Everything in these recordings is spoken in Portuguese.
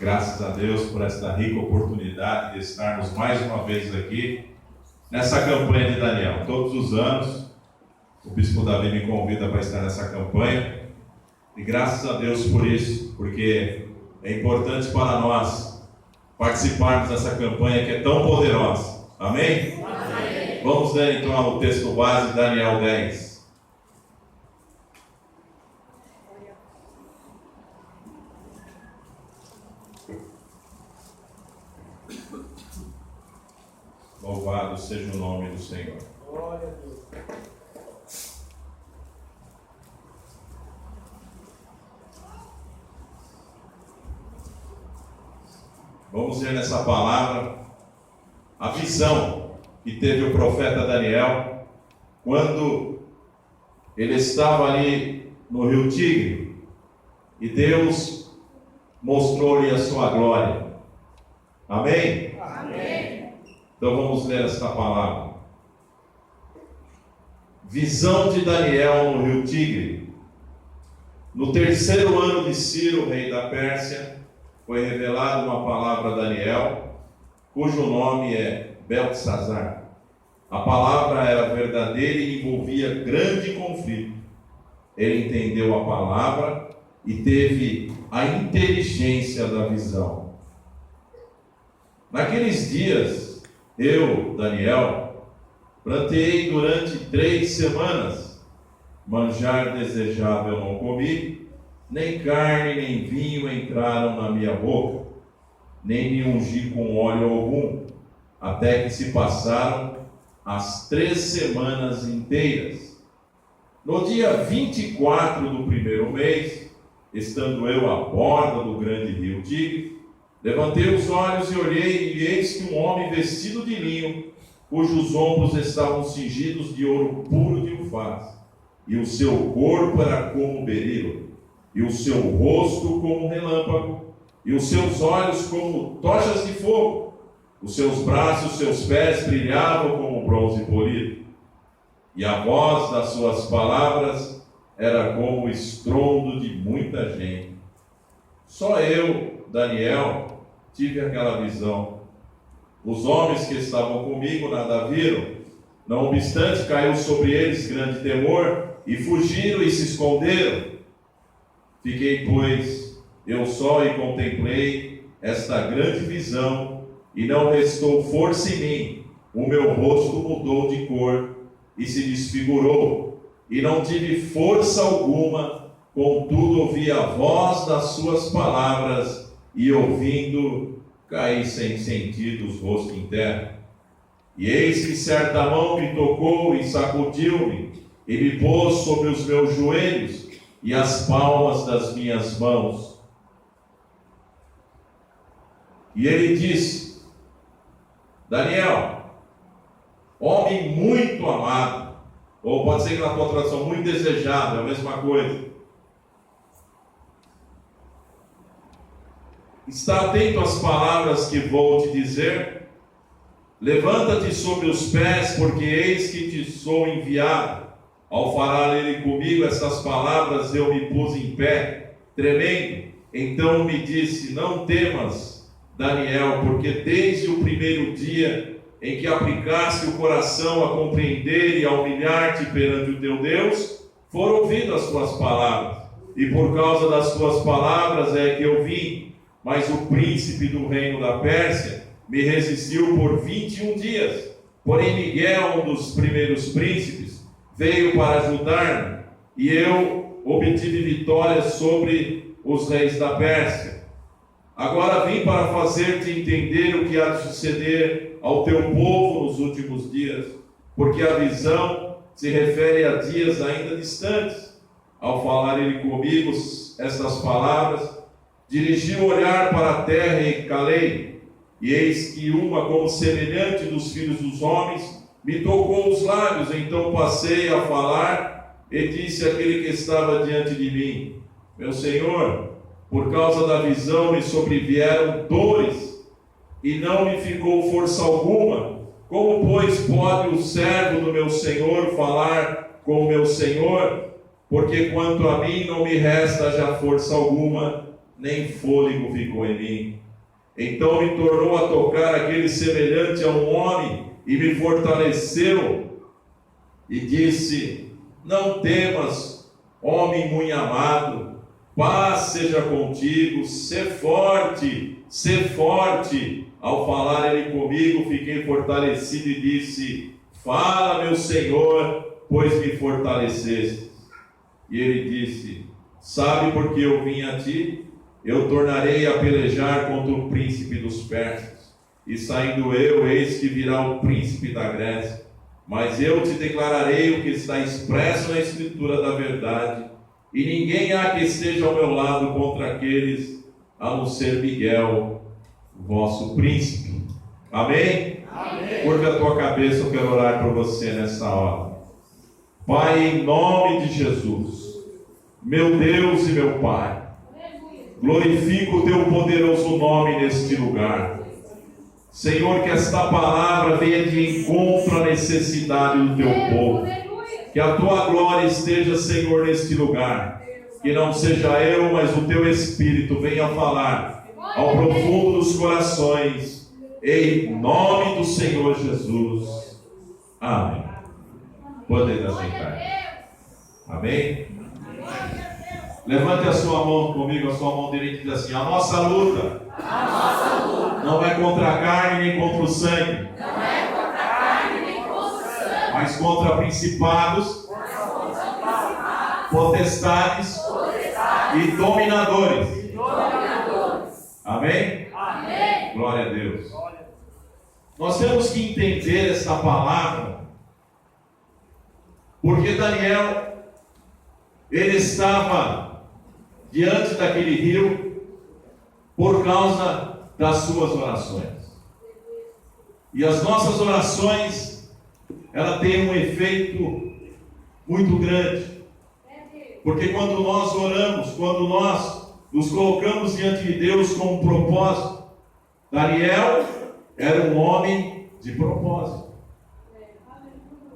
Graças a Deus por esta rica oportunidade de estarmos mais uma vez aqui nessa campanha de Daniel. Todos os anos o Bispo Davi me convida para estar nessa campanha e graças a Deus por isso, porque é importante para nós participarmos dessa campanha que é tão poderosa. Amém? Amém. Vamos ler então o texto base, Daniel 10. Louvado seja o nome do Senhor. Glória a Deus. Vamos ver nessa palavra a visão que teve o profeta Daniel quando ele estava ali no rio Tigre e Deus mostrou-lhe a sua glória. Amém? Amém. Então vamos ler esta palavra. Visão de Daniel no rio Tigre. No terceiro ano de Ciro, rei da Pérsia, foi revelada uma palavra a Daniel, cujo nome é Beltesazar. A palavra era verdadeira e envolvia grande conflito. Ele entendeu a palavra e teve a inteligência da visão. Naqueles dias, eu, Daniel, planteei durante 3 semanas. Manjar desejável não comi, nem carne nem vinho entraram na minha boca, nem me ungi com óleo algum, até que se passaram as 3 semanas inteiras. No dia 24 do primeiro mês, estando eu à borda do grande rio Tigre, levantei os olhos e olhei, e eis que um homem vestido de linho, cujos ombros estavam cingidos de ouro puro de Ufaz, e o seu corpo era como berilo, e o seu rosto como relâmpago, e os seus olhos como tochas de fogo, os seus braços, os seus pés brilhavam como bronze polido, e a voz das suas palavras era como o estrondo de muita gente. Só eu, Daniel, tive aquela visão. Os homens que estavam comigo nada viram, não obstante caiu sobre eles grande temor, e fugiram e se esconderam. Fiquei, pois, eu só e contemplei esta grande visão, e não restou força em mim. O meu rosto mudou de cor e se desfigurou, e não tive força alguma, contudo ouvi a voz das suas palavras, e ouvindo, caí sem sentidos, rosto em terra. E eis que certa mão me tocou e sacudiu-me, e me pôs sobre os meus joelhos e as palmas das minhas mãos. E ele disse: Daniel, homem muito amado, ou pode ser que na tua tradução, muito desejado, é a mesma coisa. Está atento às palavras que vou te dizer. Levanta-te sobre os pés, porque eis que te sou enviado. Ao falar ele comigo estas palavras, eu me pus em pé, tremendo. Então me disse: não temas, Daniel, porque desde o primeiro dia em que aplicaste o coração a compreender e a humilhar-te perante o teu Deus, foram ouvidas as tuas palavras. E por causa das tuas palavras é que eu vim. Mas o príncipe do reino da Pérsia me resistiu por 21 dias. Porém Miguel, um dos primeiros príncipes, veio para ajudar-me, e eu obtive vitória sobre os reis da Pérsia. Agora vim para fazer-te entender o que há de suceder ao teu povo nos últimos dias, porque a visão se refere a dias ainda distantes. Ao falar ele comigo estas palavras, dirigi o olhar para a terra e calei, e eis que uma como semelhante dos filhos dos homens me tocou os lábios. Então passei a falar e disse àquele que estava diante de mim: meu Senhor, por causa da visão me sobrevieram dores, e não me ficou força alguma. Como, pois, pode o servo do meu Senhor falar com o meu Senhor? Porque quanto a mim não me resta já força alguma, nem fôlego ficou em mim. Então me tornou a tocar aquele semelhante a um homem e me fortaleceu e disse: não temas, homem muito amado, paz seja contigo, sê forte, sê forte. Ao falar ele comigo, fiquei fortalecido e disse: fala, meu Senhor, pois me fortaleceste. E ele disse: sabe por que eu vim a ti? Eu tornarei a pelejar contra o príncipe dos persas. E saindo eu, eis que virá o príncipe da Grécia. Mas eu te declararei o que está expresso na Escritura da verdade. E ninguém há que esteja ao meu lado contra aqueles, a não ser Miguel, vosso príncipe. Amém? Amém. Curva a tua cabeça, eu quero orar por você nessa hora. Pai, em nome de Jesus, meu Deus e meu Pai, glorifico o teu poderoso nome neste lugar. Senhor, que esta palavra venha de encontro à necessidade do teu povo. Que a tua glória esteja, Senhor, neste lugar. Que não seja eu, mas o teu Espírito venha falar ao profundo dos corações. Em nome do Senhor Jesus. Amém. Podem aceitar. Amém? Levante a sua mão comigo, a sua mão direita, e diz assim: a nossa luta não é contra a carne nem contra o sangue, mas contra principados, potestades e dominadores. Amém? Amém? Glória a Deus. Nós temos que entender esta palavra, porque Daniel, ele estava diante daquele rio por causa das suas orações. E as nossas orações, ela tem um efeito muito grande. Porque quando nós oramos, quando nós nos colocamos diante de Deus com um propósito, Daniel era um homem de propósito.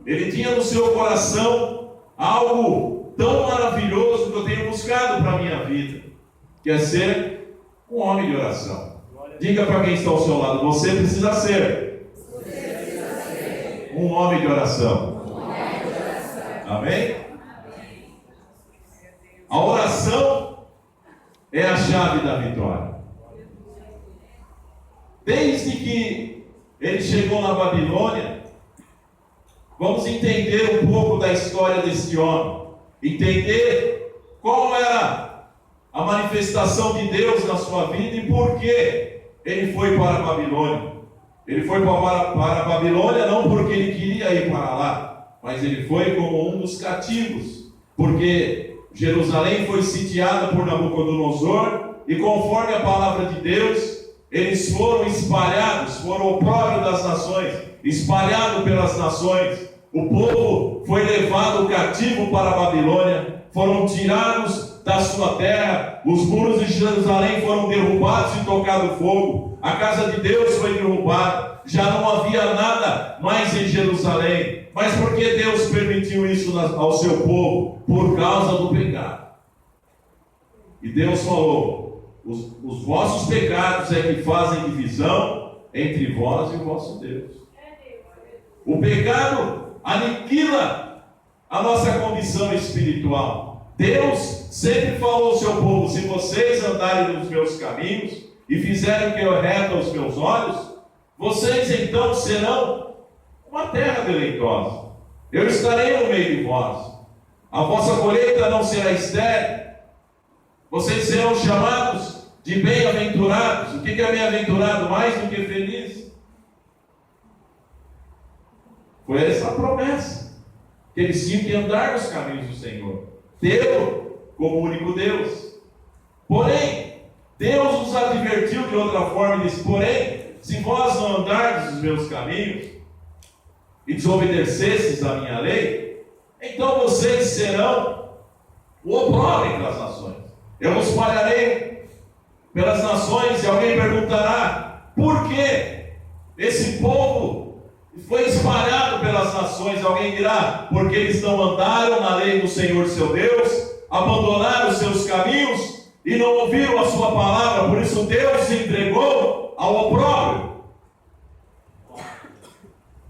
Ele tinha no seu coração algo tão maravilhoso que eu tenho buscado para a minha vida, que é ser um homem de oração. Diga para quem está ao seu lado: você precisa ser um homem de oração. Amém? A oração é a chave da vitória. Desde que ele chegou na Babilônia, vamos entender um pouco da história desse homem, entender qual era a manifestação de Deus na sua vida e por que ele foi para a Babilônia. Ele foi para a Babilônia não porque ele queria ir para lá, mas ele foi como um dos cativos, porque Jerusalém foi sitiada por Nabucodonosor, e conforme a palavra de Deus, eles foram espalhados, foram opróbrio das nações, espalhado pelas nações. O povo foi levado cativo para a Babilônia, foram tirados da sua terra, os muros de Jerusalém foram derrubados e tocado fogo, a casa de Deus foi derrubada, já não havia nada mais em Jerusalém. Mas por que Deus permitiu isso ao seu povo? Por causa do pecado. E Deus falou: os vossos pecados é que fazem divisão entre vós e o vosso Deus. O pecado aniquila a nossa condição espiritual. Deus sempre falou ao seu povo: se vocês andarem nos meus caminhos e fizerem o que é reto aos meus olhos, vocês então serão uma terra deleitosa. Eu estarei no meio de vós. A vossa colheita não será estéril. Vocês serão chamados de bem-aventurados. O que é bem-aventurado? Mais do que feliz. Foi essa a promessa, que eles tinham que andar nos caminhos do Senhor, tê-lo como único Deus. Porém, Deus nos advertiu de outra forma e disse: porém, se vós não andardes nos meus caminhos e desobedecesses a minha lei, então vocês serão o opróbrio das nações. Eu os espalharei pelas nações, e alguém perguntará: por que esse povo foi espalhado pelas nações? Alguém dirá: porque eles não andaram na lei do Senhor seu Deus, abandonaram os seus caminhos e não ouviram a sua palavra, por isso Deus se entregou ao opróbrio.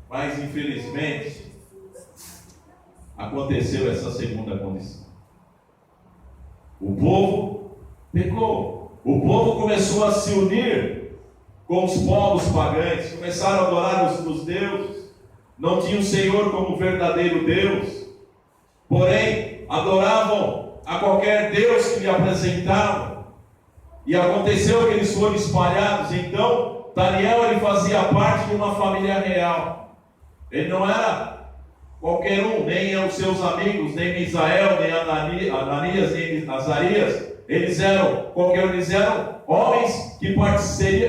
Mas infelizmente aconteceu essa segunda condição. O povo pecou. O povo começou a se unir com os povos pagãos, começaram a adorar os deuses, não tinham o Senhor como verdadeiro Deus, porém adoravam a qualquer Deus que lhe apresentavam, e aconteceu que eles foram espalhados. Então Daniel, ele fazia parte de uma família real, ele não era qualquer um, nem os seus amigos, nem Misael, nem Ananias, nem Azarias. Eles eram homens que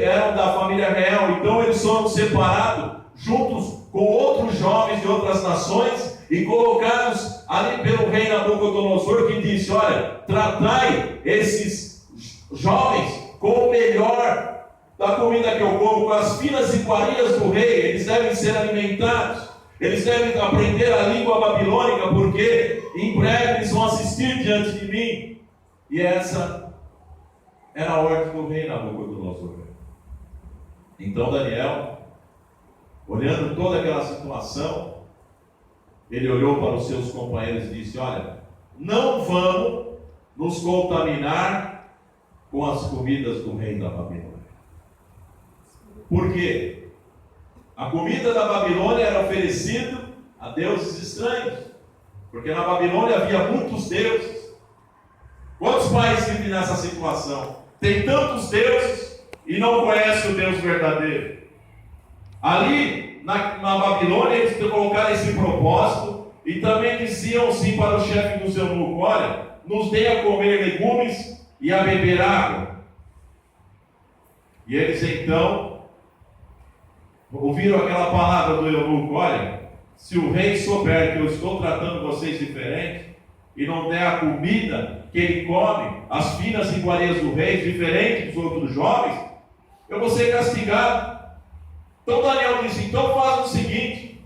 eram da família real. Então eles foram separados juntos com outros jovens de outras nações e colocados ali pelo rei Nabucodonosor, que disse: olha, tratai esses jovens com o melhor da comida que eu como, com as finas iguarias do rei. Eles devem ser alimentados, eles devem aprender a língua babilônica, porque em breve eles vão assistir diante de mim. E essa era a ordem do rei Nabucodonosor. Então Daniel, olhando toda aquela situação, ele olhou para os seus companheiros e disse: olha, não vamos nos contaminar com as comidas do rei da Babilônia. Por quê? A comida da Babilônia era oferecida a deuses estranhos, porque na Babilônia havia muitos deuses. Quantos pais vivem nessa situação? Tem tantos deuses e não conhece o Deus verdadeiro. Ali na Babilônia eles colocaram esse propósito e também diziam sim para o chefe dos eunucos: olha, nos dê a comer legumes e a beber água. E eles então ouviram aquela palavra do eunuco: olha, se o rei souber que eu estou tratando vocês diferente e não der a comida que ele come, as finas iguarias do rei, diferente dos outros jovens, eu vou ser castigado. Então Daniel disse: então faz o seguinte,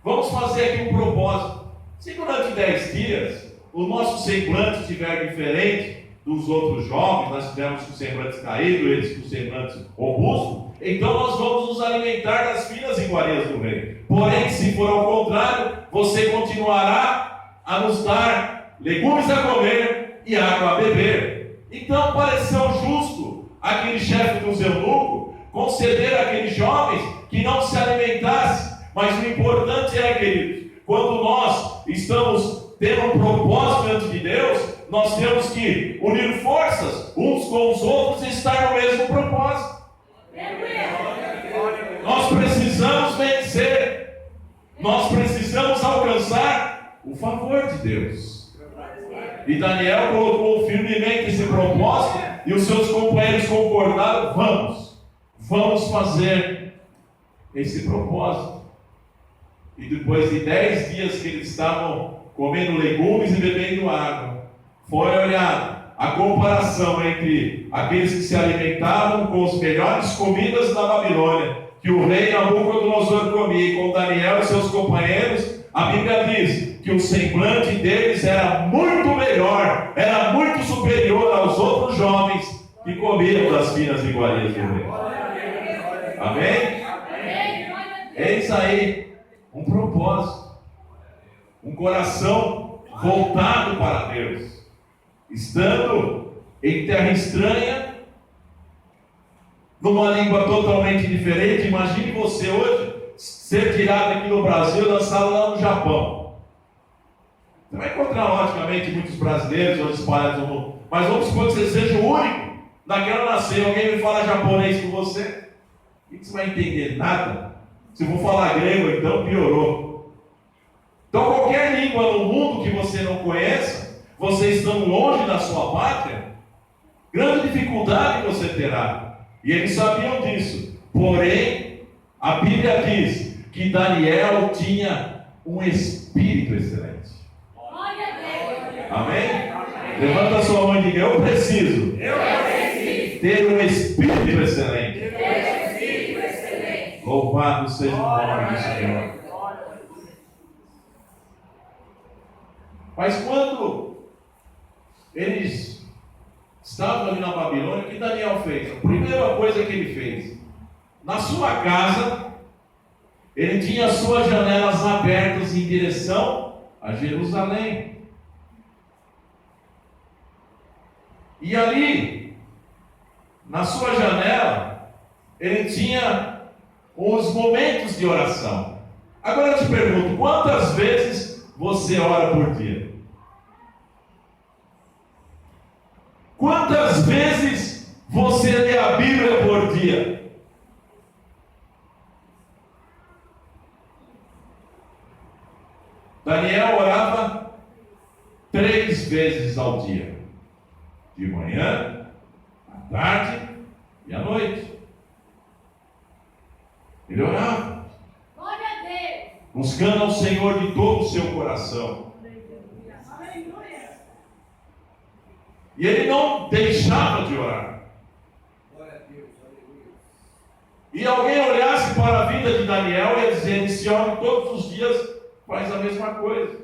vamos fazer aqui um propósito. Se durante 10 dias o nosso semblante estiver diferente dos outros jovens, nós tivemos com o semblante caído, eles com o semblante robusto, então nós vamos nos alimentar das finas iguarias do rei. Porém, se for ao contrário, você continuará a nos dar legumes a comer e água a beber. Então pareceu justo aquele chefe dos eunucos conceder àqueles jovens que não se alimentassem. Mas o importante é, queridos, quando nós estamos tendo um propósito diante de Deus, nós temos que unir forças uns com os outros e estar no mesmo propósito. Nós precisamos vencer, nós precisamos alcançar o favor de Deus. E Daniel colocou firmemente esse propósito e os seus companheiros concordaram: vamos fazer esse propósito. E depois de 10 dias que eles estavam comendo legumes e bebendo água, foi olhado a comparação entre aqueles que se alimentavam com as melhores comidas da Babilônia, que o rei Nabucodonosor comia, e com Daniel e seus companheiros. A Bíblia diz que o semblante deles era muito melhor, era muito superior aos outros jovens que comiam das finas iguarias do rei. Amém? Eis aí um propósito, um coração voltado para Deus. Estando em terra estranha, numa língua totalmente diferente. Imagine você hoje ser tirado aqui no Brasil e lançado lá no Japão. Você vai encontrar, logicamente, muitos brasileiros hoje espalhados no mundo, mas vamos supor que você seja o único naquela nação. Alguém me fala japonês com você, o que você vai entender? Nada. Se eu vou falar grego, então piorou. Então qualquer língua no mundo que você não conheça, você estando longe da sua pátria, grande dificuldade você terá. E eles sabiam disso. Porém, a Bíblia diz que Daniel tinha um espírito excelente. Amém? Levanta a sua mão e diga: eu preciso ter um espírito excelente. Louvado seja o nome do Senhor. Mas quando eles estavam ali na Babilônia, o que Daniel fez? A primeira coisa que ele fez, na sua casa, ele tinha as suas janelas abertas em direção a Jerusalém. E ali, na sua janela, ele tinha os momentos de oração. Agora eu te pergunto, quantas vezes você ora por dia? Quantas vezes você lê a Bíblia por dia? Daniel orava 3 vezes ao dia. De manhã, à tarde e à noite. Ele orava. Glória a Deus. Buscando ao Senhor de todo o seu coração. Aleluia. E ele não deixava de orar. Glória a Deus, aleluia. E alguém olhasse para a vida de Daniel e ia dizer: esse homem todos os dias faz a mesma coisa.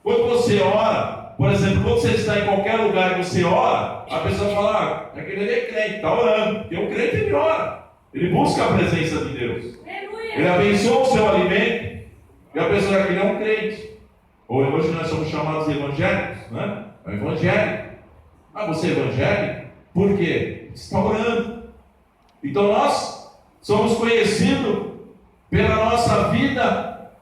Quando você ora, por exemplo, quando você está em qualquer lugar e você ora, a pessoa fala: ah, aquele é crente, está orando. Porque o crente ele ora, ele busca a presença de Deus, Aleluia. ele abençoa o seu alimento, e a pessoa que ele é um crente. Ou hoje nós somos chamados evangélicos, né? É evangélico. Ah, você é evangélico? Por quê? Está orando. Então nós somos conhecidos pela nossa vida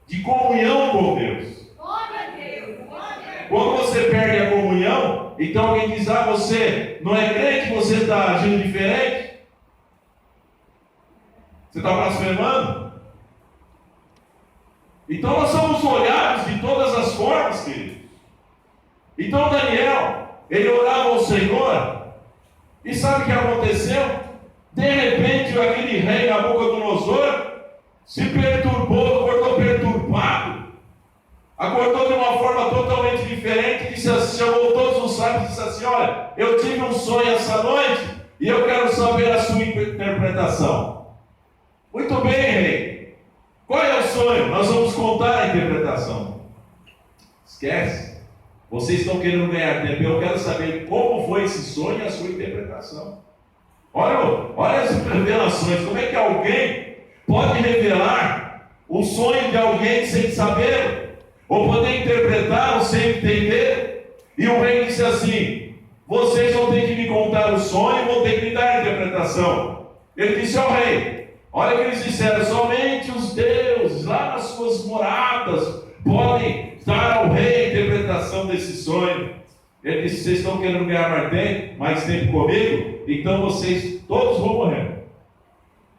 de comunhão com Deus. Glória a Deus. Glória a Deus. Quando você perde a comunhão, então alguém diz: ah, você não é crente, você está agindo diferente, você está blasfemando. Então nós somos olhados de todas as formas, queridos. Então Daniel, ele orava ao Senhor, e sabe o que aconteceu? De repente aquele rei Nabucodonosor se perturbou, acordou perturbado, acordou de uma forma totalmente diferente, chamou todos os sábios e disse assim: olha, eu tive um sonho essa noite, e eu quero saber a sua interpretação. Muito bem, rei, qual é o sonho? Nós vamos contar a interpretação. Esquece, vocês estão querendo ganhar tempo, eu quero saber como foi esse sonho e a sua interpretação. Olha as revelações, como é que alguém pode revelar o sonho de alguém sem saber, ou poder interpretá-lo sem entender? E o rei disse assim: vocês vão ter que me contar o sonho e vão ter que me dar a interpretação. Ele disse ao rei: olha o que eles disseram, somente os deuses lá nas suas moradas podem dar ao rei a interpretação desse sonho. Ele disse: vocês estão querendo ganhar mais tempo comigo? Então vocês todos vão morrer.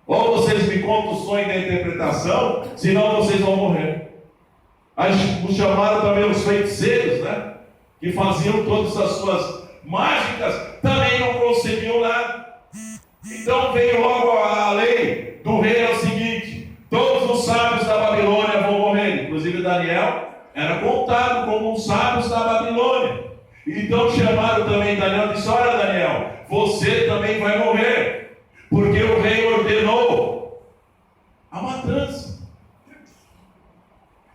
Ou vocês me contam o sonho da interpretação, senão vocês vão morrer. Aí chamaram também os feiticeiros, né? Que faziam todas as suas mágicas, também não conseguiam nada. Então veio logo a lei do rei, é o seguinte: todos os sábios da Babilônia vão morrer. Inclusive Daniel era contado como um sábio da Babilônia. Então chamaram também Daniel e disse: olha Daniel, você também vai morrer, porque o rei ordenou a matança.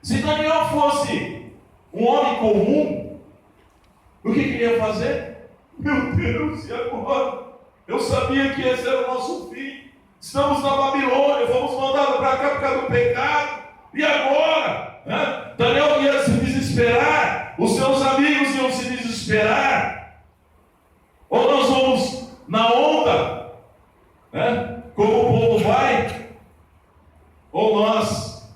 Se Daniel fosse um homem comum, o que ele ia fazer? Meu Deus, e agora? Eu sabia que esse era o nosso fim. Estamos na Babilônia, fomos mandados para cá por causa do pecado. E agora? Daniel ia se desesperar, os seus amigos iam se desesperar. Ou nós vamos na onda, como o povo vai, ou nós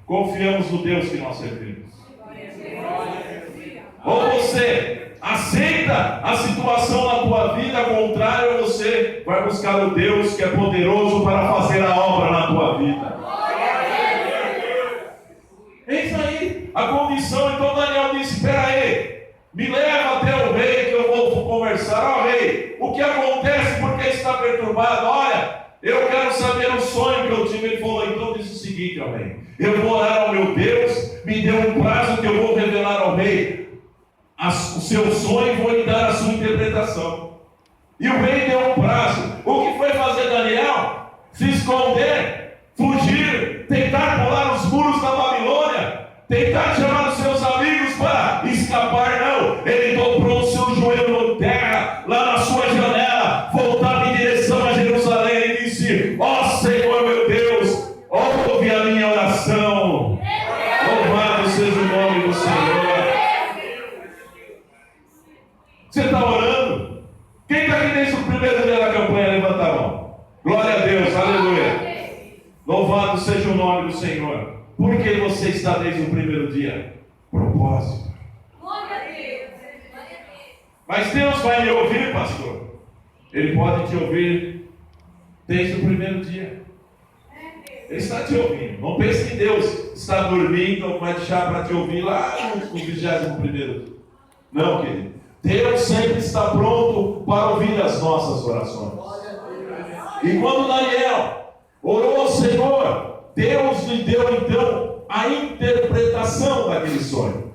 confiamos no Deus que nós servimos. Ou você aceita a situação na tua vida, contrário, você vai buscar o Deus que é poderoso para fazer a obra na tua vida. Eis aí a condição. Então Daniel disse: espera aí, me leva até o rei que eu vou conversar. Ó rei, o que acontece? Por que está perturbado? Olha, eu quero saber o sonho que eu tive. Ele falou: então diz o seguinte, ó rei, eu vou orar ao meu Deus, me dê um prazo que eu vou revelar ao rei o seu sonho e vou lhe dar a sua interpretação. E o rei deu um prazo. O que foi fazer Daniel? Se esconder, fugir, tentar pular os muros da Babilônia, tentar chamar os seus amigos para escapar. Não, ele dobrou o seu joelho na terra nome do Senhor. Por que você está desde o primeiro dia? Propósito. Glória a Deus. Mas Deus vai me ouvir, pastor? Ele pode te ouvir desde o primeiro dia. Ele está te ouvindo. Não pense que Deus está dormindo ou vai deixar para te ouvir lá no 21º dia. Não, querido. Deus sempre está pronto para ouvir as nossas orações. E quando Daniel orou ao Senhor, Deus lhe deu então a interpretação daquele sonho.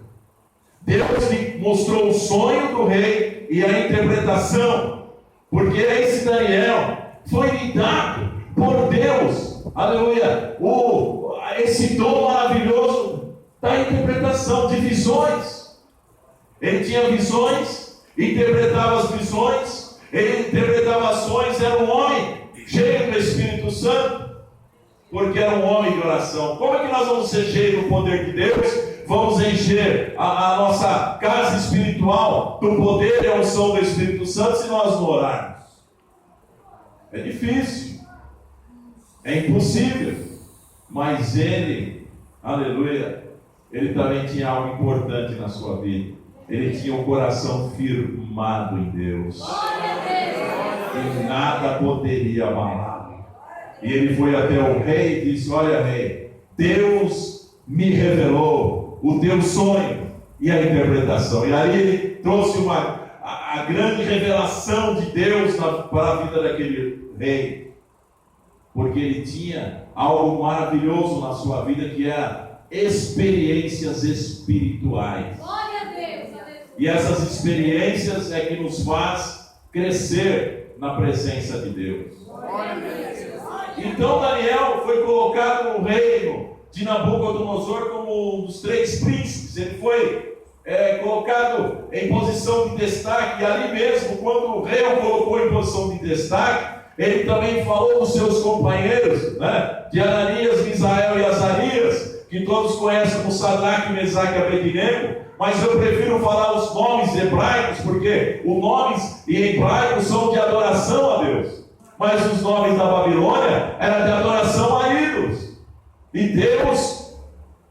Deus lhe mostrou o sonho do rei e a interpretação, porque esse Daniel foi lhe dado por Deus, aleluia, esse dom maravilhoso da interpretação de visões. Ele tinha visões, interpretava as visões, ele interpretava ações, era um homem cheio do Espírito Santo, porque era um homem de oração. Como é que nós vamos ser cheios do poder de Deus? Vamos encher a nossa casa espiritual do poder e a unção do Espírito Santo se nós não orarmos. É difícil, é impossível, mas ele, aleluia, ele também tinha algo importante na sua vida. Ele tinha um coração firmado em Deus, e nada poderia abalá-lo. E ele foi até o rei e disse: olha, rei, Deus me revelou o teu sonho e a interpretação. E aí ele trouxe a grande revelação de Deus para a vida daquele rei, porque ele tinha algo maravilhoso na sua vida, que era experiências espirituais. Glória a Deus. E essas experiências é que nos faz crescer na presença de Deus. Então Daniel foi colocado no reino de Nabucodonosor como um dos 3 príncipes. Ele foi colocado em posição de destaque. E ali mesmo, quando o rei o colocou em posição de destaque, ele também falou dos seus companheiros, né, de Ananias, Misael e Azarias, que todos conhecem como Sadraque, Mesaque e Abednego. Mas eu prefiro falar os nomes hebraicos, porque os nomes em hebraico são de adoração a Deus, mas os nomes da Babilônia eram de adoração a ídolos. E Deus,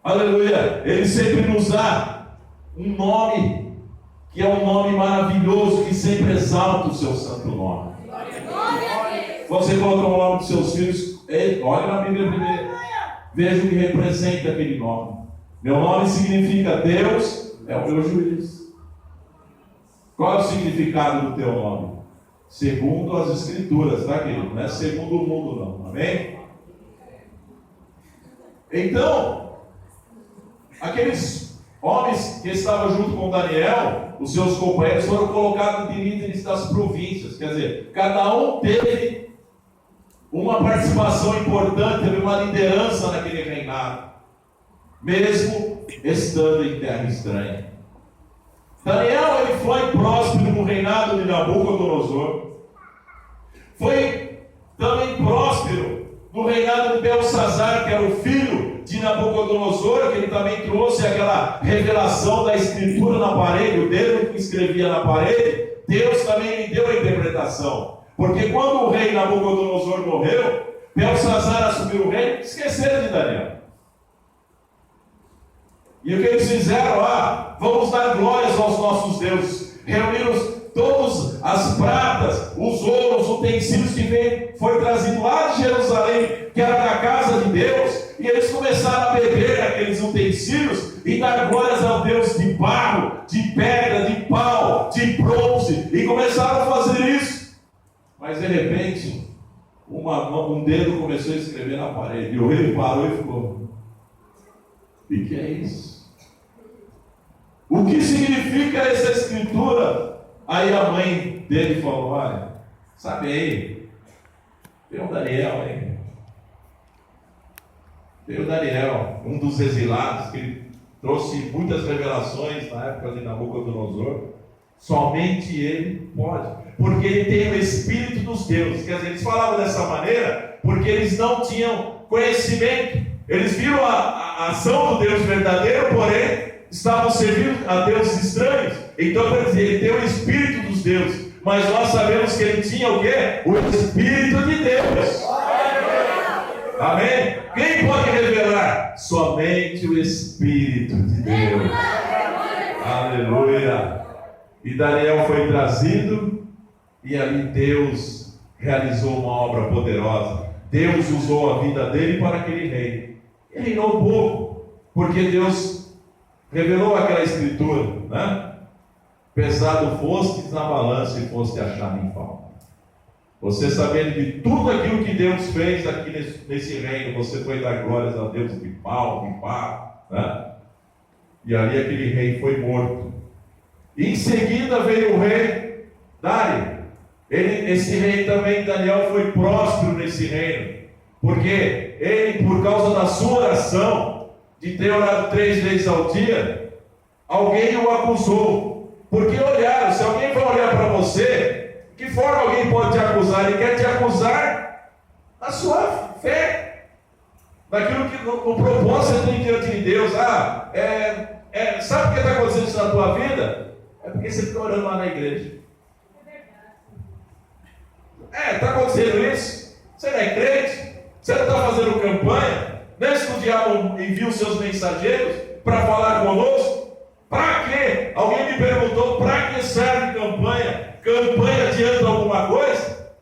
aleluia, Ele sempre nos dá um nome que é um nome maravilhoso, que sempre exalta o seu santo nome. Você coloca o nome dos seus filhos, olha na Bíblia primeiro, veja o que representa aquele nome. Meu nome significa Deus é o meu juiz. Qual é o significado do teu nome? Segundo as Escrituras, tá, querido? Não é segundo o mundo, não. Amém? Então, aqueles homens que estavam junto com Daniel, os seus companheiros, foram colocados de líderes das províncias. Quer dizer, cada um teve uma participação importante, teve uma liderança naquele reinado, mesmo estando em terra estranha. Daniel, ele foi próspero no reinado de Nabucodonosor. Foi também próspero no reinado de Belsazar, que era o filho de Nabucodonosor, que ele também trouxe aquela revelação da escritura na parede, o dedo que escrevia na parede. Deus também lhe deu a interpretação, porque quando o rei Nabucodonosor morreu, Belsazar assumiu o reino, esqueceram de Daniel. E o que eles fizeram? Vamos dar glórias aos nossos deuses. Reuniram todas as pratas, os ouros, os utensílios que foi trazido lá de Jerusalém, que era da casa de Deus, e eles começaram a beber aqueles utensílios e dar glórias ao Deus de barro, de pedra, de pau, de bronze, e começaram a fazer isso. Mas de repente, um dedo começou a escrever na parede, e o rei parou e ficou: e que é isso? O que significa essa escritura? Aí a mãe dele falou: olha, sabe aí, tem o Daniel aí. Tem o Daniel, um dos exilados, que ele trouxe muitas revelações na época de Nabucodonosor. Somente ele pode, porque ele tem o Espírito dos deuses. Quer dizer, eles falavam dessa maneira porque eles não tinham conhecimento. Eles viram a ação do Deus verdadeiro, porém estavam servindo a deuses estranhos. Então, quer dizer, ele tem o Espírito dos deuses, mas nós sabemos que ele tinha o quê? O Espírito de Deus. Amém? Quem pode revelar? Somente o Espírito de Deus. Aleluia. E Daniel foi trazido, e ali Deus realizou uma obra poderosa. Deus usou a vida dele para aquele rei. E reinou pouco, porque Deus revelou aquela escritura, né? Pesado fostes na balança e foste achado em falta. Você sabendo de tudo aquilo que Deus fez aqui nesse reino, você foi dar glórias a Deus de pá, né? E ali aquele rei foi morto. E em seguida veio o rei Dário. Esse rei também, Daniel, foi próspero nesse reino, porque ele, por causa da sua oração, de ter orado 3 vezes ao dia, alguém o acusou. Porque olharam, se alguém vai olhar para você, que forma alguém pode te acusar? Ele quer te acusar na sua fé, naquilo que no propósito você tem diante de Deus. Sabe o que está acontecendo isso na tua vida? É porque você fica orando lá na igreja. Está acontecendo isso? Você não é crente? Você não está fazendo campanha? Nesse que o diabo envia os seus mensageiros para falar conosco? Para quê? Alguém me perguntou, para que serve campanha? Campanha adianta alguma coisa?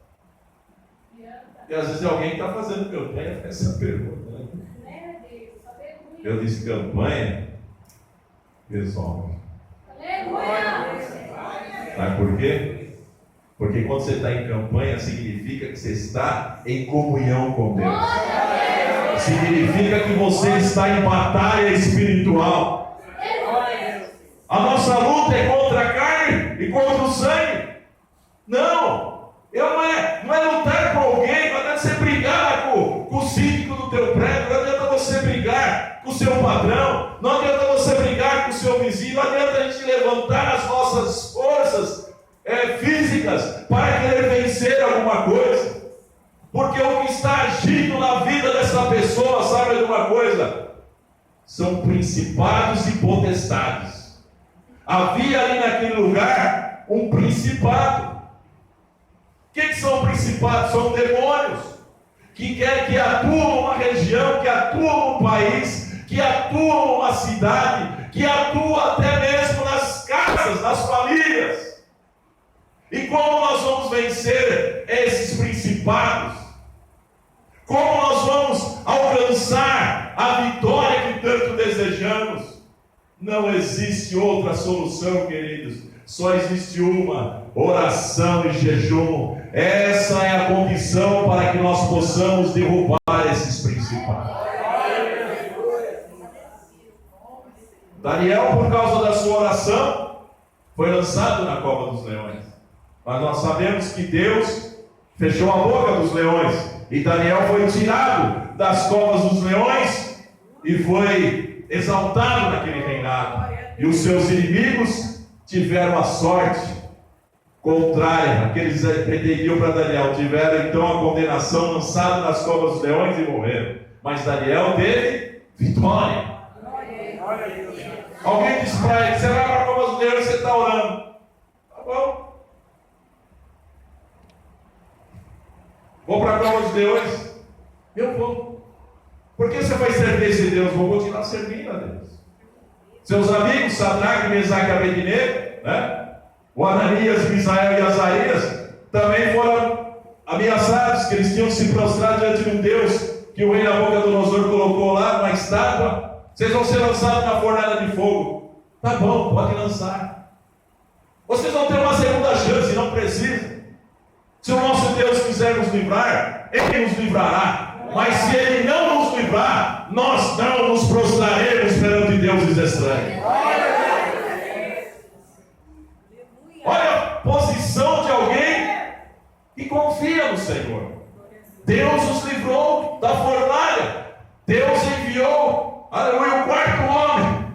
E às vezes alguém está fazendo campanha, essa pergunta. Né? Eu disse, campanha resolve. Sabe por quê? Porque quando você está em campanha, significa que você está em comunhão com Deus. Significa que você está em batalha espiritual. A nossa luta é contra a carne e contra o sangue. Não é lutar com alguém, não adianta você brigar com o síndico do teu prédio, não adianta você brigar com o seu padrão, não adianta você brigar com o seu vizinho, não adianta a gente levantar as nossas forças físicas para querer vencer alguma coisa, porque o que está agindo na vida dessa pessoa, sabe de uma coisa? São principados e potestades. Havia ali naquele lugar um principado. O que são principados? São demônios que atuam numa região, que atuam num país, que atuam numa cidade, que atuam até mesmo nas casas, nas famílias. E como nós vamos vencer esses principados? Como nós vamos alcançar a vitória que tanto desejamos? Não existe outra solução, queridos. Só existe uma: oração e jejum. Essa é a condição para que nós possamos derrubar esses principados. Daniel, por causa da sua oração, foi lançado na cova dos leões. Mas nós sabemos que Deus fechou a boca dos leões, e Daniel foi tirado das covas dos leões e foi exaltado naquele reinado. E os seus inimigos tiveram a sorte contrária, aqueles pretendiam para Daniel, tiveram então a condenação, lançado nas covas dos leões e morreram. Mas Daniel teve vitória. Alguém disse para ele: você vai para a cova dos leões e você está orando. Tá bom. Vou para a cova dos leões? Eu vou. Por que você vai servir esse Deus? Vou continuar servindo a Deus. Seus amigos, Sadraque, Mesaque e Abednego, né? O Ananias, Misael e Azarias, também foram ameaçados, que eles tinham se prostrado diante de um Deus que o rei Nabucodonosor colocou lá, uma estátua. Vocês vão ser lançados na fornalha de fogo. Tá bom, pode lançar. Vocês vão ter uma segunda chance, não precisa. Se o nosso Deus quiser nos livrar, Ele nos livrará. Mas se Ele não nos livrar, nós não nos prostraremos perante deuses estranhos. Olha a posição de alguém que confia no Senhor. Deus os livrou da fornalha. Deus enviou, aleluia, o quarto homem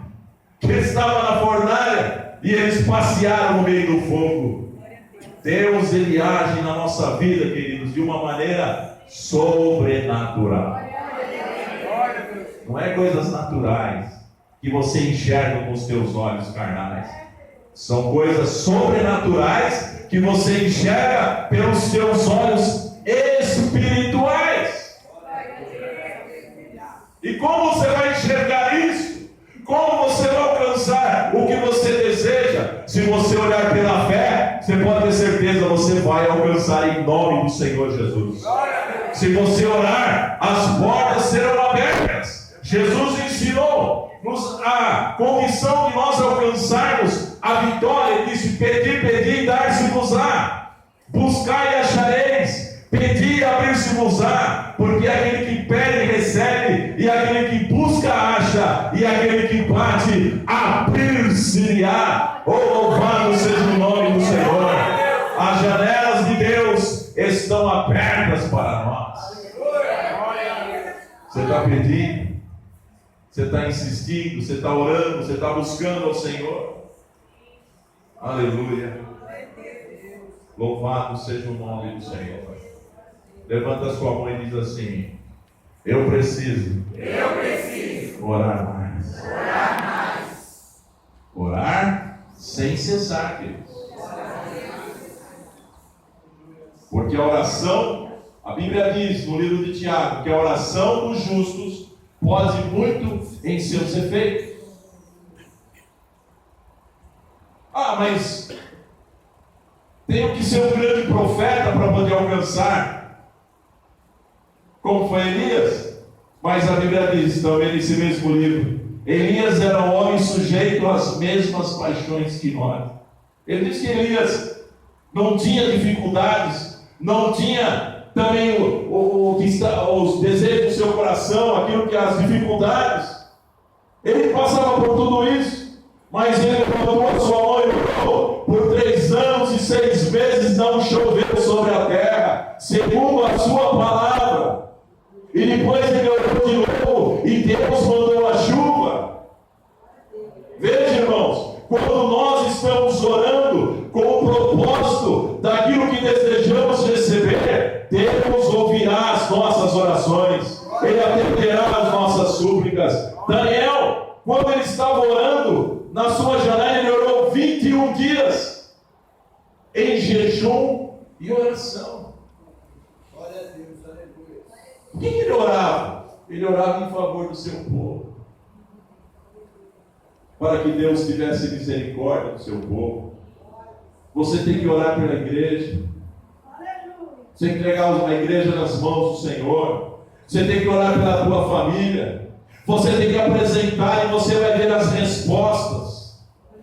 que estava na fornalha, e eles passearam no meio do fogo. Deus, Ele age na nossa vida, queridos, de uma maneira sobrenatural. Não é coisas naturais que você enxerga com os teus olhos carnais. São coisas sobrenaturais que você enxerga pelos seus olhos espirituais. vai alcançar em nome do Senhor Jesus. Se você orar, as portas serão abertas. Jesus ensinou a condição de nós alcançarmos a vitória. Ele disse: pedi, pedi, dar-se-vos-á. Buscai e achareis. Pedi e abrir-se-vos-á. Porque aquele que pede, recebe. E aquele que busca, acha. E aquele que bate, abrir-se-lhe-á. Oh, louvado seja o nome do Senhor. As janelas de Deus estão abertas para nós. Você está pedindo? Você está insistindo? Você está orando? Você está buscando ao Senhor? Aleluia. Louvado seja o nome do Senhor. Levanta a sua mão e diz assim: eu preciso orar mais. Orar sem cessar, queridos. Porque a oração, a Bíblia diz no livro de Tiago, que a oração dos justos pode muito em seus efeitos. Ah, mas tenho que ser um grande profeta para poder alcançar, como foi Elias. Mas a Bíblia diz também nesse mesmo livro: Elias era um homem sujeito às mesmas paixões que nós. Ele diz que Elias não tinha dificuldades, não tinha também os desejos do seu coração, aquilo que as dificuldades. Ele passava por tudo isso, mas ele levantou a sua mão e orou. Por 3 anos e 6 meses não choveu sobre a terra, segundo a sua palavra. E depois ele orou de novo e Deus mandou a chuva. Veja, irmãos, quando nós estamos orando com o propósito daquilo que desejamos receber, Deus ouvirá as nossas orações, Ele atenderá as nossas súplicas. Daniel, quando ele estava orando, na sua janela ele orou 21 dias em jejum e oração. Glória a Deus, aleluia. O que ele orava? Ele orava em favor do seu povo, para que Deus tivesse misericórdia do seu povo. Você tem que orar pela igreja. Você tem que entregar a igreja nas mãos do Senhor. Você tem que orar pela tua família. Você tem que apresentar e você vai ver as respostas.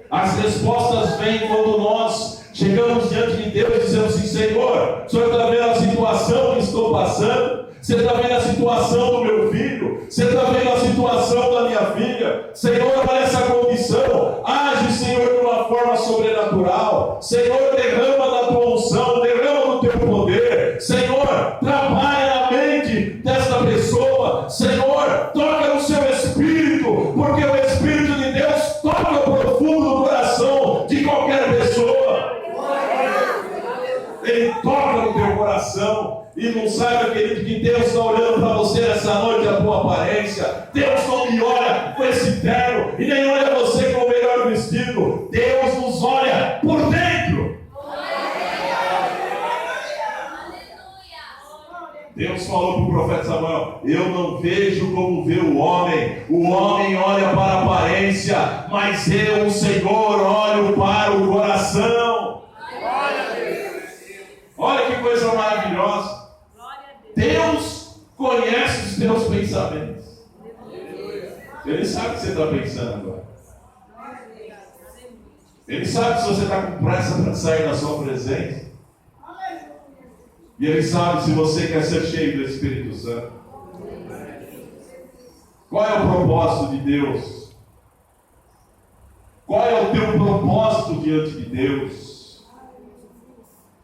As respostas vêm quando nós chegamos diante de Deus e dizemos assim: Senhor, o Senhor está vendo a situação que estou passando? Você está vendo a situação do meu filho? Você está vendo a situação da minha filha? Senhor, olha essa condição. Age, Senhor, de uma forma sobrenatural. Senhor, derrama da tua unção, derrama do teu poder. Senhor, trabalha na mente desta pessoa. Senhor, toca no seu espírito, porque o Espírito de Deus toca o profundo do coração de qualquer pessoa. Ele toca no teu coração. E não saiba, querido, que Deus está olhando para você nessa noite, a tua aparência. Deus não me olha com esse terno e nem olha você com o melhor vestido. Deus nos olha por dentro. Deus falou para o profeta Samuel: eu não vejo como vê o homem olha para a aparência, mas eu, o Senhor, olho para o coração. Olha que coisa maravilhosa. Deus conhece os teus pensamentos. Ele sabe o que você está pensando agora. Ele sabe se você está com pressa para sair da sua presença. E Ele sabe se você quer ser cheio do Espírito Santo. Qual é o propósito de Deus? Qual é o teu propósito diante de Deus?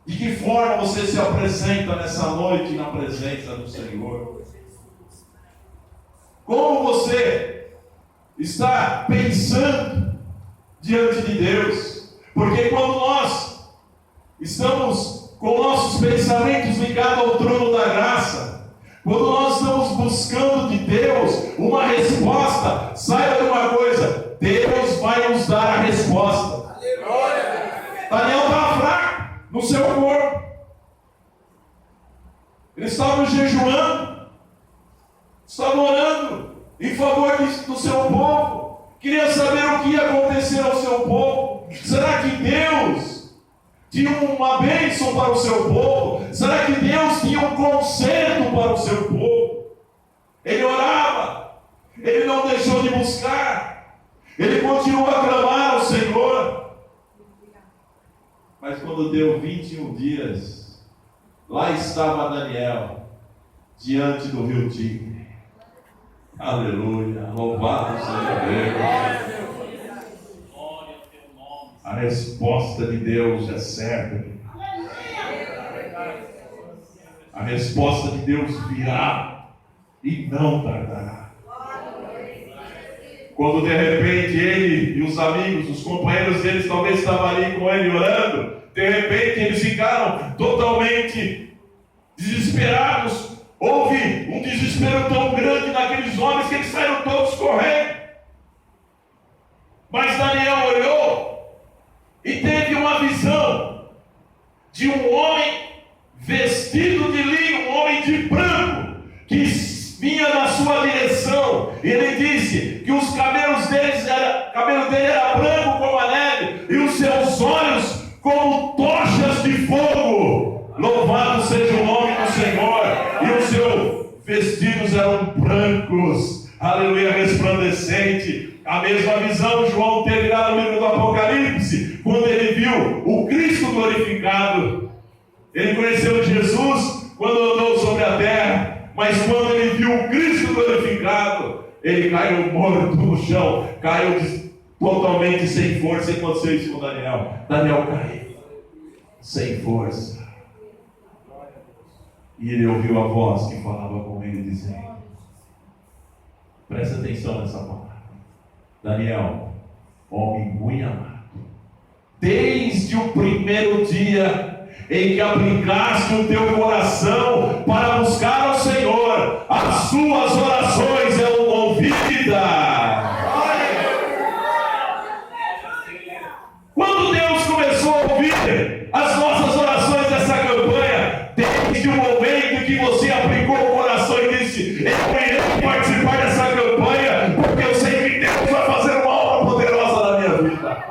De que forma você se apresenta nessa noite na presença do Senhor? Como você está pensando diante de Deus? Porque quando nós estamos com nossos pensamentos ligados ao trono da graça, quando nós estamos buscando de Deus uma resposta, saiba de uma coisa: Deus vai nos dar a resposta. Daniel estava fraco no seu corpo. Ele estava jejuando, estava orando em favor do seu povo. Queria saber o que ia acontecer ao seu povo. Será que Deus tinha uma bênção para o seu povo? Será que Deus tinha um conserto para o seu povo? Ele orava, ele não deixou de buscar, ele continuou a clamar ao Senhor. Mas quando deu 21 dias, lá estava Daniel, diante do rio Tigre. Aleluia, louvado seja Deus. A resposta de Deus é certa. A resposta de Deus virá e não tardará. Quando de repente ele e os amigos, os companheiros deles talvez estavam ali com ele orando, de repente eles ficaram totalmente desesperados. Houve um desespero tão grande naqueles homens que eles saíram todos correndo. Mas Daniel olhou e teve uma visão de um homem vestido de linho, um homem de branco, que vinha na sua direção. E ele disse que os cabelos cabelo dele era branco como a neve, e os seus olhos como tochas de fogo. Louvado seja o nome do Senhor. E os seus vestidos eram brancos, aleluia, resplandecente. A mesma visão João teve lá no livro do Apocalipse, quando ele viu o Cristo glorificado. Ele conheceu Jesus quando andou sobre a terra, mas quando ele viu o Cristo glorificado, ele caiu morto no chão, caiu totalmente sem força. E aconteceu isso com Daniel. Daniel caiu sem força. E ele ouviu a voz que falava com ele, dizendo: presta atenção nessa palavra. Daniel, homem muito amado, desde o primeiro dia em que aplicaste o teu coração para buscar ao Senhor, as suas orações eram ouvidas. Quando Deus começou a ouvir as nossas orações dessa campanha, desde o momento que você aplicou o coração e disse: eu irei participar dessa campanha, porque eu sei que Deus vai fazer uma obra poderosa na minha vida.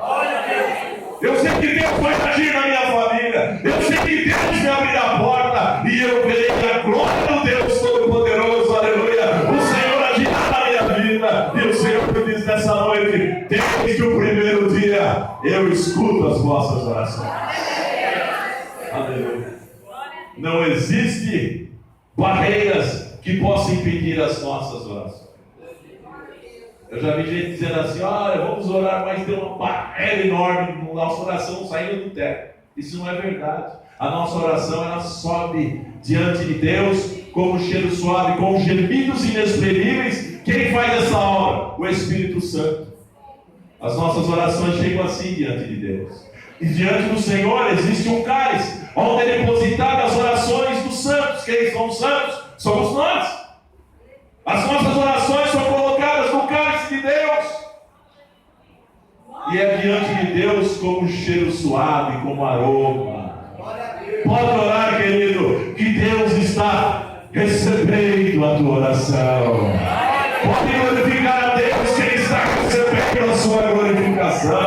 Eu sei que Deus vai agir na minha família. Eu sei que Deus me abrirá a porta e eu verei a glória do Deus Todo-Poderoso. Aleluia. O Senhor agirá na minha vida. E o Senhor me diz nessa noite: desde o primeiro dia eu escuto as vossas orações. Aleluia. Não existe barreiras que possam impedir as nossas orações. Eu já vi gente dizendo assim: olha, vamos orar, mas tem uma barreira enorme na nossa oração saindo do teto. Isso não é verdade. A nossa oração, ela sobe diante de Deus como um cheiro suave, com gemidos inexprimíveis. Quem faz essa obra? O Espírito Santo. As nossas orações chegam assim diante de Deus. E diante do Senhor existe um cálice, onde é depositada as orações dos santos. Quem são os santos? Somos nós. As nossas orações são colocadas no cálice de Deus. E é diante de Deus como um cheiro suave, como aroma. Pode orar, querido, que Deus está recebendo a tua oração. Pode glorificar a Deus, que Ele está recebendo a sua glorificação.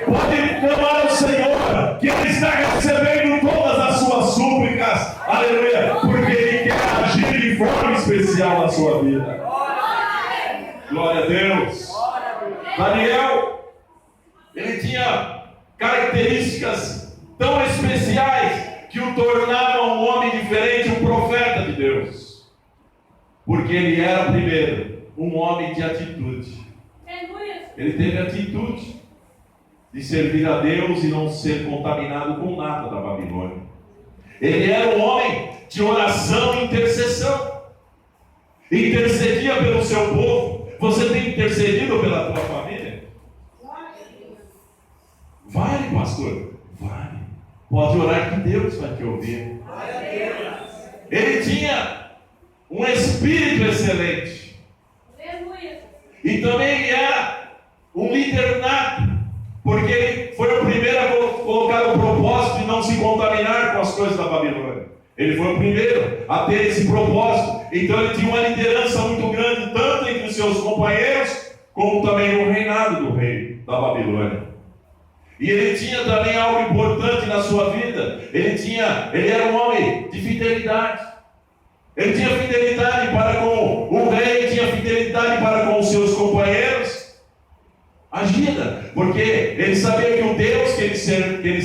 Pode clamar ao Senhor, que Ele está recebendo todas as suas súplicas. Aleluia, porque Ele quer agir de forma especial na sua vida. Glória a Deus. Daniel, ele tinha características tão especiais que o tornavam um homem diferente, um profeta de Deus. Porque ele era, primeiro, um homem de atitude. Ele teve atitude de servir a Deus e não ser contaminado com nada da Babilônia. Ele era um homem de oração e intercessão. Intercedia pelo seu povo. Você tem intercedido pela tua família? Vale, pastor? Vale. Pode orar que Deus vai te ouvir. Ele tinha um espírito excelente. E também ele era um líder nato, porque ele foi o primeiro a colocar o propósito de não se contaminar com as coisas da Babilônia. Ele foi o primeiro a ter esse propósito. Então ele tinha uma liderança muito grande, tanto entre os seus companheiros, como também no reinado do rei da Babilônia. E ele tinha também algo importante na sua vida. Ele era um homem de fidelidade. Ele tinha fidelidade para com o rei, tinha fidelidade para com os seus companheiros. Agida, porque ele sabia que o Deus que ele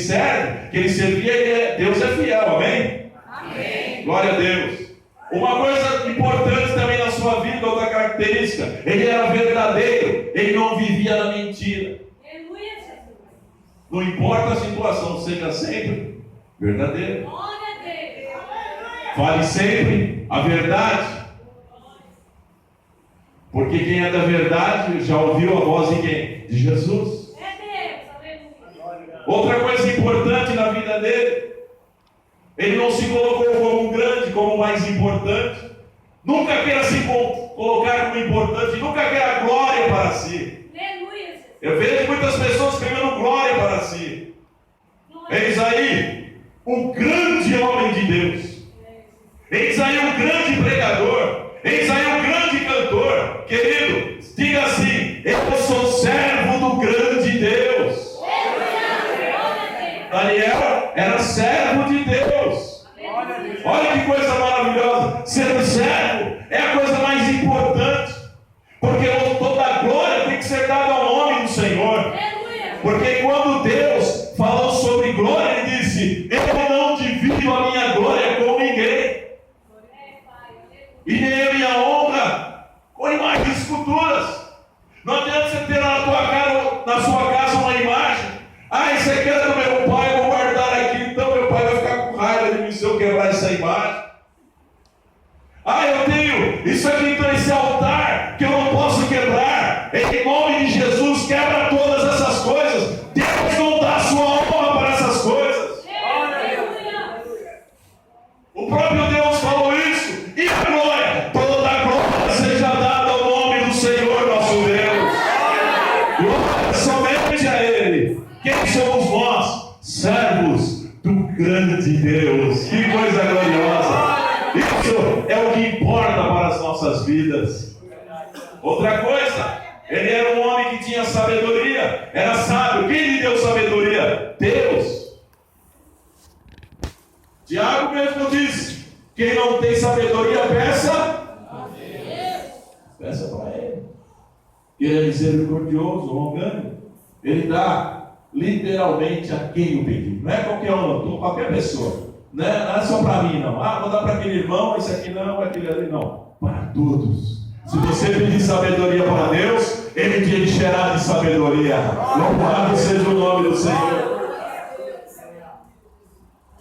servia, Deus é fiel, amém? Amém. Glória a Deus. Uma coisa importante também na sua vida, outra característica, ele era verdadeiro, ele não vivia na mentira. Aleluia, Jesus. Não importa a situação, seja sempre verdadeiro. Glória a Deus. Fale sempre a verdade. Porque quem é da verdade já ouviu a voz de quem? De Jesus. É Deus, aleluia. Outra coisa importante na vida dele, ele não se colocou como grande, como mais importante. Nunca queira se colocar como importante, nunca queira glória para si. Aleluia, Jesus. Eu vejo muitas pessoas querendo glória para si. Eis aí o grande homem de Deus. Eis aí o grande pregador. Eis aí o grande cantor. Querido, diga assim: eu sou servo do grande Deus. Daniel era servo de Deus. Olha que coisa maravilhosa. Ser um servo é a coisa mais importante. Porque toda a glória tem que ser dada ao nome do Senhor. Porque quando Deus falou sobre glória, Ele disse: eu não divido a minha glória com ninguém. E nem a minha honra com imagens e esculturas. Não adianta você ter na sua casa uma imagem. Ah, isso aqui é do meu pai, eu vou guardar aqui, então meu pai vai ficar com raiva de mim se eu quebrar essa imagem. Ah, eu tenho isso aqui, então esse altar que eu não posso quebrar. Em nome de Jesus, quebra todas essas coisas. Deus não dá sua honra para essas coisas. O próprio Deus falou isso. E a glória? Toda a glória seja dada ao nome do Senhor nosso Deus. Glória somente a Ele. Quem somos nós? Servos do grande Deus. Que coisa gloriosa. Isso é o que importa para as nossas vidas. Outra coisa, ele era um homem que tinha sabedoria, era sábio. Quem lhe deu sabedoria? Deus. Tiago mesmo disse: quem não tem sabedoria, peça para ele. Ele é misericordioso, longânimo. Ele dá literalmente a quem o pediu. Não é qualquer um, qualquer pessoa. Não é só para mim, não. Ah, vou dar para aquele irmão, esse aqui não, aquele ali não. Para todos. Se você pedir sabedoria para Deus, Ele te encherá de sabedoria. Louvado seja o nome do Senhor.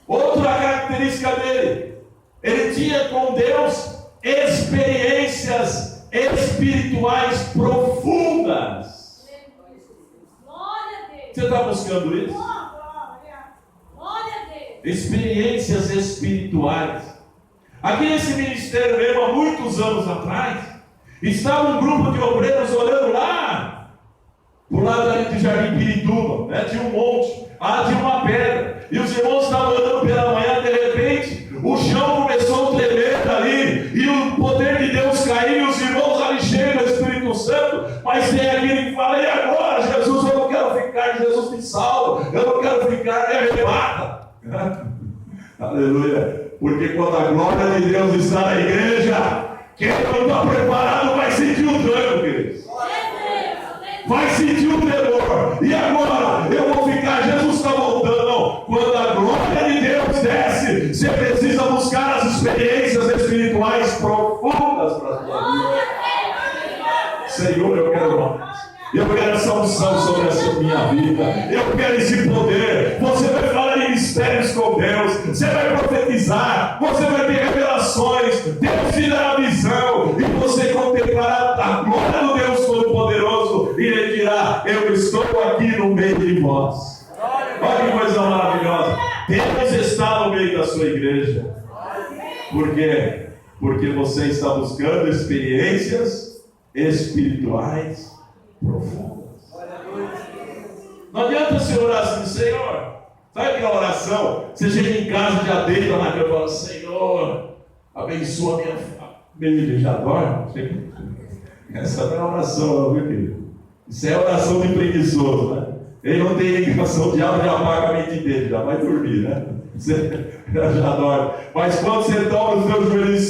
Outra característica dele: ele tinha com Deus experiências espirituais profundas. Glória a Deus. Você está buscando isso? Glória a Deus. Experiências espirituais. Aqui nesse ministério mesmo, há muitos anos atrás, estava um grupo de obreiros olhando lá, do lado ali de Jardim Pirituba, né? Tinha um monte, tinha uma pedra, e os irmãos estavam olhando pela manhã, de repente, o chão começou a tremer ali, e o poder de Deus caiu, e os irmãos ali cheios do Espírito Santo, mas tem aquele que fala: e agora, Jesus, eu não quero ficar, Jesus me salva, eu não quero ficar, me arrebata. Aleluia. Porque quando a glória de Deus está na igreja, quem não está preparado vai sentir o dano, queridos. Vai sentir o temor. E agora? Eu vou ficar, Jesus está voltando. Não. Quando a glória de Deus desce, você precisa buscar as experiências espirituais profundas para a sua vida. Senhor, eu quero mais. Eu quero essa unção sobre essa minha vida. Eu quero esse poder. Você vai falar em mistérios com Deus. Você vai profetizar. Você vai ter revelações. Deus te dará visão. E você contemplará a glória do Deus Todo-Poderoso. E Ele dirá: eu estou aqui no meio de vós. Olha que coisa maravilhosa. Deus está no meio da sua igreja. Por quê? Porque você está buscando experiências espirituais profundas. Não adianta você orar assim: Senhor, sabe aquela oração? Você chega em casa, já deita na cama e fala: Senhor, abençoa minha família. Já dorme? Essa não é oração, viu, querido? Isso é oração de preguiçoso, né? Ele não tem ligação, o diabo já apaga a mente dele, já vai dormir, né? Você já dorme. Mas quando você dobra os seus joelhos,